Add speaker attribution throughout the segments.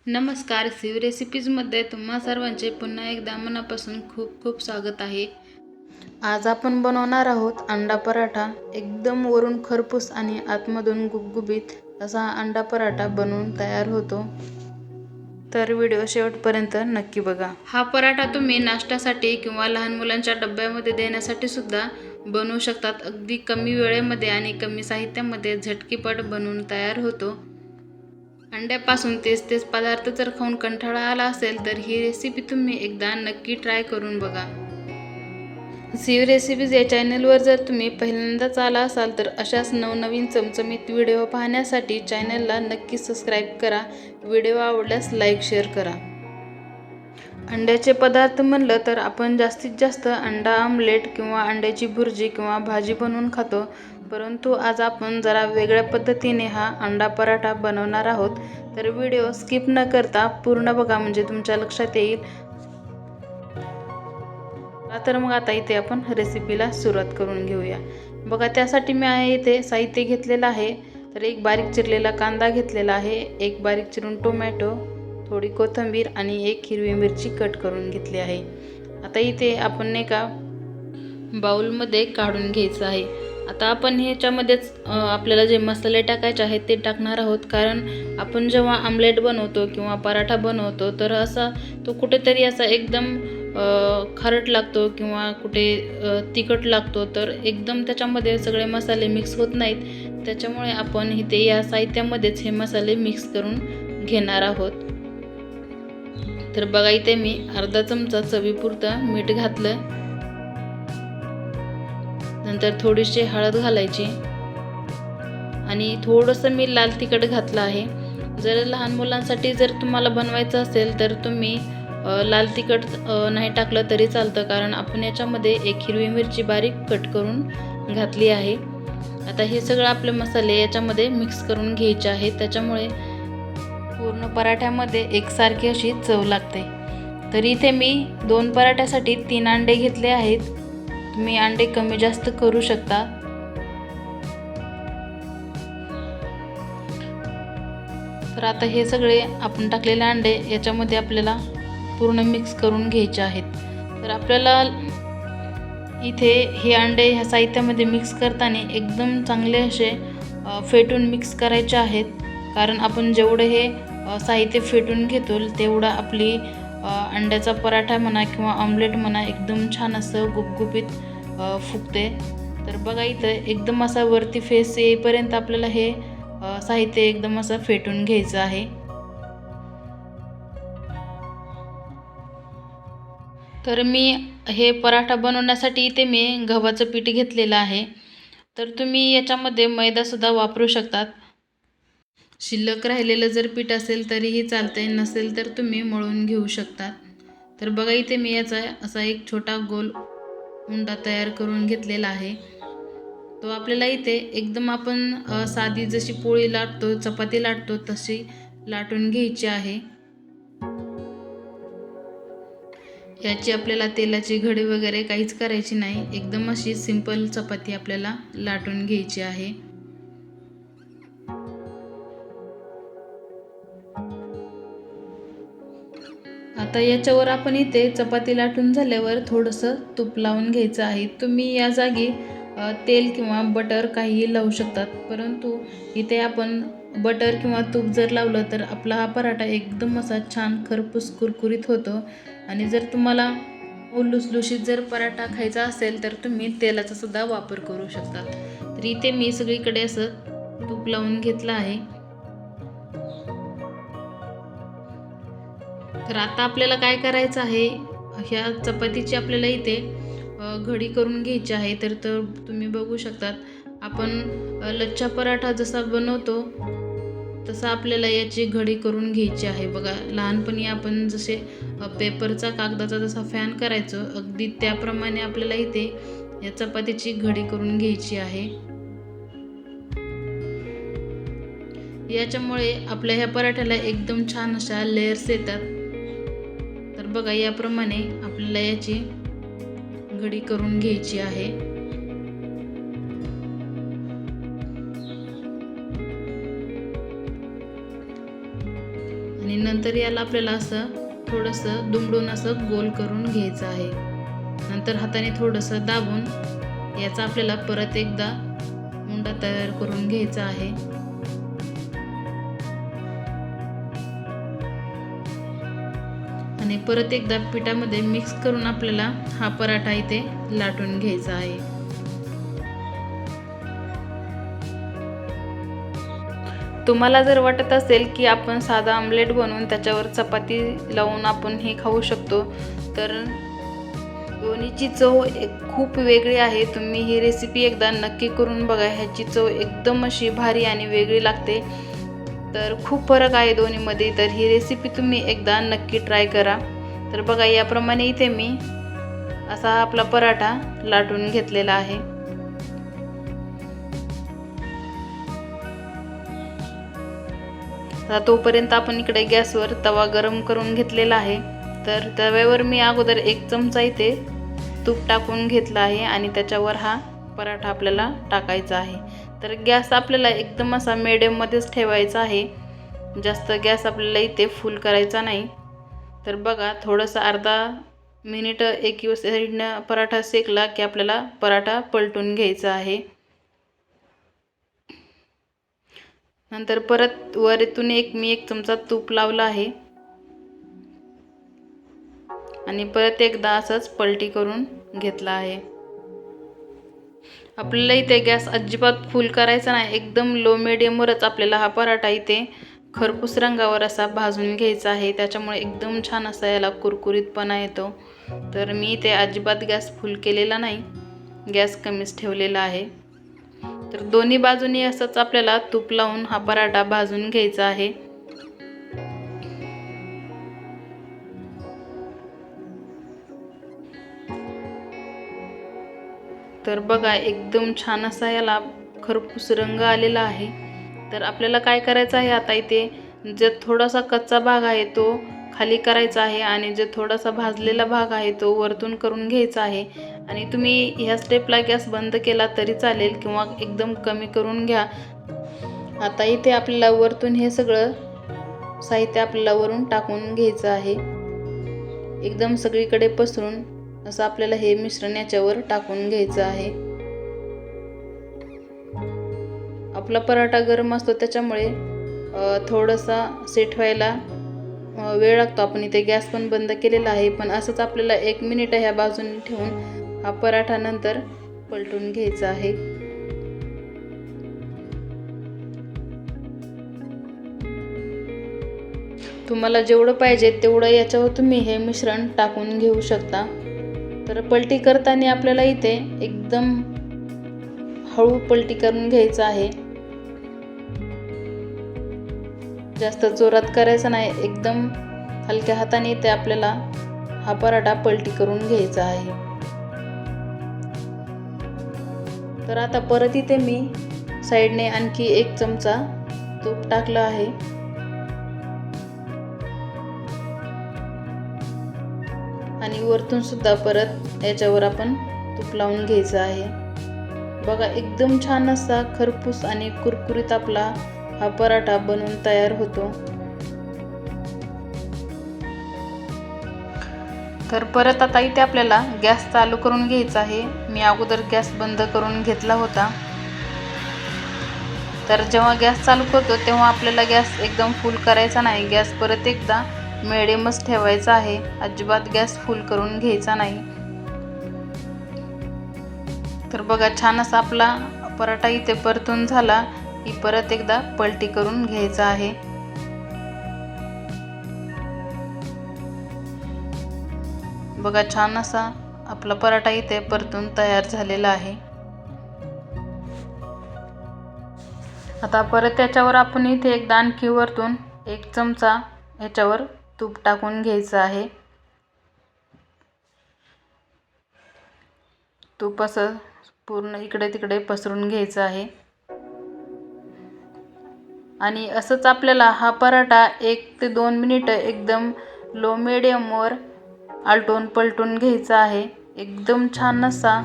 Speaker 1: नमस्कार, शिव रेसिपीजमध्ये तुम्हा सर्वांचे पुन्हा एकदा मनापासून खूप खूप स्वागत आहे। आज आपण बनवणार आहोत अंडा पराठा। एकदम वरून खरपूस आणि आतमधून गुबगुबीत असा अंडा पराठा बनवून तयार होतो। तर व्हिडिओ शेवटपर्यंत नक्की बघा। हा पराठा तुम्ही नाश्त्यासाठी किंवा लहान मुलांच्या डब्यामध्ये देण्यासाठी सुद्धा बनवू शकतात। अगदी कमी वेळेमध्ये आणि कमी साहित्यामध्ये झटकीपट बनवून तयार होतो। अंड्यापासून तेच पदार्थ जर खाऊन कंटाळा आला असेल तर ही रेसिपी तुम्ही एकदा नक्की ट्राय करून बघा। शिव रेसिपीज या चॅनलवर जर तुम्ही पहिल्यांदाच आला असाल तर अशाच नवनवीन चमचमीत व्हिडिओ पाहण्यासाठी चॅनलला नक्की सबस्क्राईब करा। व्हिडिओ आवडल्यास लाईक शेअर करा। अंड्याचे पदार्थ म्हणलं तर आपण जास्तीत जास्त अंडा आमलेट किंवा अंड्याची भुर्जी किंवा भाजी बनवून खातो, परंतु आज आपण जरा वेगळ्या पद्धतीने हा अंडा पराठा बनवणार आहोत। तर व्हिडिओ स्किप न करता पूर्ण बघा, म्हणजे तुमच्या लक्षात येईल। तर मग आता इथे आपण रेसिपीला सुरुवात करून घेऊया। बघा, त्यासाठी मी इथे साहित्य घेतलेलं आहे। तर एक बारीक चिरलेला कांदा घेतलेला आहे, एक बारीक चिरून टोमॅटो, थोडी कोथिंबीर आणि एक हिरवी मिरची कट करून घेतली आहे। आता इथे आपण एका बाउलमध्ये काढून घ्यायचं आहे। आता आपण ह्याच्यामध्येच आपल्याला जे मसाले टाकायचे आहेत ते टाकणार आहोत, कारण आपण जेव्हा आमलेट बनवतो किंवा पराठा बनवतो तर असा तो कुठेतरी असा एकदम खारट लागतो किंवा कुठे तिखट लागतो, तर एकदम त्याच्यामध्ये सगळे मसाले मिक्स होत नाहीत। त्याच्यामुळे आपण इथे या साहित्यामध्येच हे मसाले मिक्स करून घेणार आहोत। तर बघा, इथे मी अर्धा चमचा चवीपुरतं मीठ घातलं, नंतर थोडीशी हळद घालायची आणि थोडंसं मी लाल तिखट घातलं आहे। जर लहान मुलांसाठी जर तुम्हाला बनवायचं असेल तर तुम्ही लाल तिखट नाही टाकलं तरी चालतं, कारण आपण याच्यामध्ये एक हिरवी मिरची बारीक कट करून घातली आहे। आता हे सगळं आपले मसाले याच्यामध्ये मिक्स करून घ्यायचे आहेत, त्याच्यामुळे पूर्ण पराठ्यामध्ये एकसारखी अशी चव लागते। तर इथे मी 2 पराठ्यासाठी 3 अंडे घेतले आहेत। तुम्ही अंडे कमी जास्त करू शकता। तर आता हे सगळे आपण टाकलेले अंडे याच्यामध्ये आपल्याला पूर्ण मिक्स करून घ्यायचे आहेत। तर आपल्याला इथे हे अंडे ह्या साहित्यामध्ये मिक्स करताना एकदम चांगले असे फेटून मिक्स करायचे आहेत, कारण आपण जेवढे हे साहित्य फेटून घेतो तेवढा आपली अंड्याचा पराठा म्हणा किंवा ऑमलेट म्हणा एकदम छान असं गुबगुबीत फुगते। तर बघा, इथं एकदम असा वरती फेस येईपर्यंत आपल्याला हे साहित्य एकदम असं फेटून घ्यायचं आहे। तर मी हे पराठा बनवण्यासाठी इथे मी गव्हाचं पीठ घेतलेलं आहे। तर तुम्ही याच्यामध्ये मैदासुद्धा वापरू शकतात। शिल्लक राहिलेलं जर पीठ असेल तरीही चालतंय, नसेल तर तुम्ही मळून घेऊ शकता। तर बघा, इथे मी याचा असा एक छोटा गोल उंडा तयार करून घेतलेला आहे। तो आपल्याला इथे एकदम आपण साधी जशी पोळी लाटतो, चपाती लाटतो तशी लाटून घ्यायची आहे। याची आपल्याला तेलाची घडी वगैरे काहीच करायची नाही, एकदम अशी सिंपल चपाती आपल्याला लाटून घ्यायची आहे। आता याच्यावर आपण इथे चपाती लाटून झाल्यावर थोडंसं तूप लावून घ्यायचं आहे। तुम्ही या जागी तेल किंवा बटर काहीही लावू शकतात, परंतु इथे आपण बटर किंवा तूप जर लावलं तर आपला हा पराठा एकदम असा छान खरपूस कुरकुरीत होतो। आणि जर तुम्हाला लुसलुशीत जर पराठा खायचा असेल तर तुम्ही तेलाचा सुद्धा वापर करू शकतात। तर इथे मी सगळीकडे असं तूप लावून घेतलं आहे। तर आता आपल्याला काय करायचं आहे, ह्या चपातीची आपल्याला इथे घडी करून घ्यायची आहे। तर तुम्ही बघू शकतात, आपण लच्छा पराठा जसा बनवतो तसा आपल्याला याची घडी करून घ्यायची आहे। बघा, लहानपणी आपण जसे पेपरचा कागदाचा जसा फॅन करायचो, अगदी त्याप्रमाणे आपल्याला इथे या चपातीची घडी करून घ्यायची आहे। याच्यामुळे आपल्या ह्या पराठ्याला एकदम छान अशा लेयर्स येतात। तर बघा, याप्रमाणे आपल्याला याची घडी करून घ्यायची आहे। आणि आणि नंतर याला आपल्याला असं थोडंसं दुमडून असं गोल करून घ्यायचं आहे. नंतर हाताने थोडंसं दाबून याचा आपल्याला परत एकदा उंडा तयार करून घ्यायचा आहे. आणि परत एकदा पिठामध्ये मिक्स करून आपल्याला हा पराठा इथे लाटून घ्यायचा आहे. तुम्हाला जर वाटत असेल की आपण साधा आमलेट बनवून त्याच्यावर चपाती लावून आपण हे खाऊ शकतो, तर दोन्हीची चव खूप वेगळी आहे. तुम्ही ही रेसिपी एकदा नक्की करून बघा. ह्याची चव एकदम अशी भारी आणि वेगळी लागते. तर खूप फरक आहे दोन्हीमध्ये. तर ही रेसिपी तुम्ही एकदा नक्की ट्राय करा. तर बघा, याप्रमाणे इथे मी असा आपला पराठा लाटून घेतलेला आहे. आता तोपर्यंत आपण इकडे गॅसवर तवा गरम करून घेतलेला आहे. तर तव्यावर मी अगोदर 1 चमचा इथे तूप टाकून घेतला आहे आणि त्याच्यावर हा पराठा आपल्याला टाकायचा आहे. तर गॅस आपल्याला एकदम असा मिडियममध्येच ठेवायचा आहे. जास्त गॅस आपल्याला इथे फुल करायचा नाही. तर बघा, थोडंसं अर्धा मिनिट एक साईडनं पराठा शेकला की आपल्याला पराठा पलटून घ्यायचा आहे. नंतर परत वरतून मी 1 चमचा तूप लावला आहे आणि परत एकदा असंच पलटी करून घेतला आहे. आपल्याला इथे गॅस अजिबात फुल करायचा नाही. एकदम लो मिडियमवरच आपल्याला हा पराठा इथे खरपूस रंगावर असा भाजून घ्यायचा आहे. त्याच्यामुळे एकदम छान असा याला कुरकुरीतपणा येतो. तर मी इथे अजिबात गॅस फुल केलेला नाही, गॅस कमीच ठेवलेला आहे. तर दोन्ही बाजूनी असंच आपल्याला तूप लावून हा पराठा भाजून घ्यायचा आहे. तर बघा, एकदम छान असा याला खरपूस रंग आलेला आहे. तर आपल्याला काय करायचं आहे आता इथे, जो थोडासा कच्चा भाग आहे तो खाली करायचा आहे आणि जो थोडासा भाजलेला भाग आहे तो वरतून करून घ्यायचा आहे. आणि तुम्ही ह्या स्टेपला गॅस बंद केला तरी चालेल किंवा एकदम कमी करून घ्या. आता इथे आपल्याला वरतून हे सगळं साहित्य आपल्याला वरून टाकून घ्यायचं आहे. एकदम सगळीकडे पसरून असं आपल्याला हे मिश्रण याच्यावर टाकून घ्यायचं आहे. आपला पराठा गरम असतो त्याच्यामुळे थोडासा सेट व्हायला वेळ लागतो. आपण इथे गॅस पण बंद केलेला आहे, पण असंच आपल्याला 1 मिनिट ह्या बाजूने ठेवून हा पराठा नंतर पलटून घ्यायचा आहे. तुम्हाला जेवढं पाहिजे तेवढं याच्यावर तुम्ही हे मिश्रण टाकून घेऊ शकता. तर पलटी करताना आपल्याला इथे एकदम हळू पलटी करून घ्यायचं आहे. जास्त जोरात करायचं नाही, एकदम हलक्या हाताने इथे आपल्याला हा पराठा पलटी करून घ्यायचा आहे. तर आता परत इथे मी साईडने आणखी 1 चमचा तूप टाकलं आहे. आणि वरतून सुद्धा परत याच्यावर आपण तूप लावून घ्यायचं आहे. बघा, एकदम छान असा खरपूस आणि कुरकुरीत आपला हा पराठा बनवून तयार होतो. तर परत आता इथे आपल्याला गॅस चालू करून घ्यायचा आहे. मी अगोदर गॅस बंद करून घेतला होता. तर जेव्हा गॅस चालू करतो तेव्हा आपल्याला गॅस एकदम फुल करायचा नाही. गॅस परत एकदा मिडियमच ठेवायचा आहे. अजिबात गॅस फुल करून घ्यायचा नाही. तर बघा, छान असा आपला पराठा इथे परतून झाला की परत एकदा पलटी करून घ्यायचा आहे. बघा, छान असा आपला पराठा इथे परतून तयार झालेला आहे. आता परत त्याच्यावर आपण इथे एकदा आणखी वरतून 1 चमचा याच्यावर तूप टाकून घ्यायचं आहे. तूप असं पूर्ण इकडे तिकडे पसरून घ्यायचं आहे. आणि असंच आपल्याला हा पराठा 1 ते 2 मिनिटं एकदम लो मिडियमवर आलटून पलटून घ्यायचा आहे. एकदम छान असा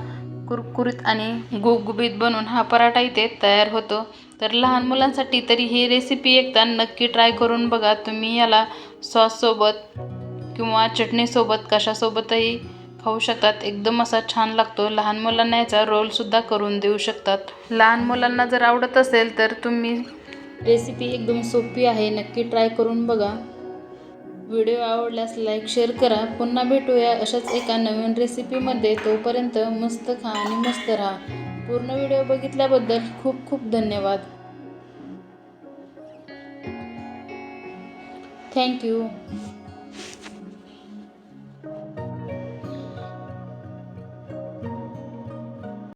Speaker 1: कुरकुरीत आणि गुबगुबीत बनून हा पराठा इथे तयार होतो. तर लहान मुलांसाठी तरी ही रेसिपी एकदा नक्की ट्राय करून बघा. तुम्ही याला सॉससोबत किंवा चटणीसोबत कशासोबतही खाऊ शकतात. एकदम असा छान लागतो. लहान मुलांना याचा रोलसुद्धा करून देऊ शकतात. लहान मुलांना जर आवडत असेल तर तुम्ही रेसिपी एकदम सोपी आहे, नक्की ट्राय करून बघा. व्हिडिओ आवडल्यास लाईक शेअर करा. पुन्हा भेटूया अशाच एका नवीन रेसिपीमध्ये. तोपर्यंत मस्त खा आणि मस्त राहा. पूर्ण व्हिडिओ बघितल्याबद्दल खूप खूप धन्यवाद. थँक्यू.